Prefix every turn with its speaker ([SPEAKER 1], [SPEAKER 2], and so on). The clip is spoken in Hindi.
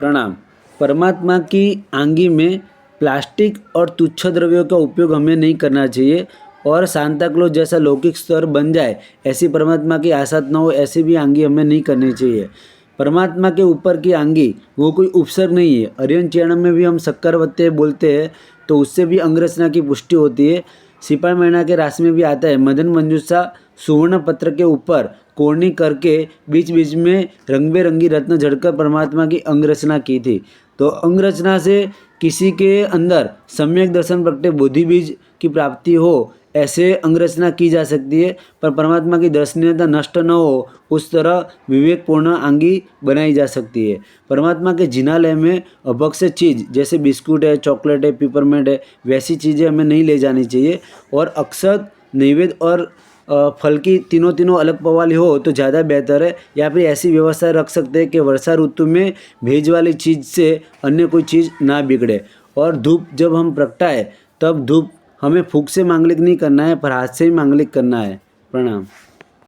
[SPEAKER 1] प्रणाम। परमात्मा की आंगी में प्लास्टिक और तुच्छ द्रव्यों का उपयोग हमें नहीं करना चाहिए और सांता क्लॉज जैसा लौकिक स्तर बन जाए ऐसी परमात्मा की आसत न हो ऐसी भी आंगी हमें नहीं करनी चाहिए। परमात्मा के ऊपर की आंगी वो कोई उपसर्ग नहीं है। अरियन चरणम में भी हम शक्करवत्ते बोलते हैं तो उससे भी अंगरचना की पुष्टि होती है। सिपाही महीना के राशि में भी आता है, मदन मंजूषा सुवर्ण पत्र के ऊपर कोरनी करके बीच बीच में रंग बेरंगी रत्न झड़कर परमात्मा की अंगरचना की थी। तो अंगरचना से किसी के अंदर सम्यक दर्शन प्रगटे बुद्धि बीज की प्राप्ति हो ऐसे अंगरचना की जा सकती है, पर परमात्मा की दर्शनीयता नष्ट न हो उस तरह विवेकपूर्ण आंगी बनाई जा सकती है। परमात्मा के जिनालय में अभक्ष्य चीज़ जैसे बिस्कुट है, चॉकलेट है, पिपरमेंट है, वैसी चीज़ें हमें नहीं ले जानी चाहिए और अक्षत नैवेद्य और फल की तीनों तीनों अलग पवाली हो तो ज़्यादा बेहतर है। या फिर ऐसी व्यवस्था रख सकते हैं कि वर्षा ऋतु में भेज वाली चीज़ से अन्य कोई चीज़ ना बिगड़े। और धूप जब हम प्रगटाए तब धूप हमें फूँक से मांगलिक नहीं करना है पर हाथ से ही मांगलिक करना है। प्रणाम।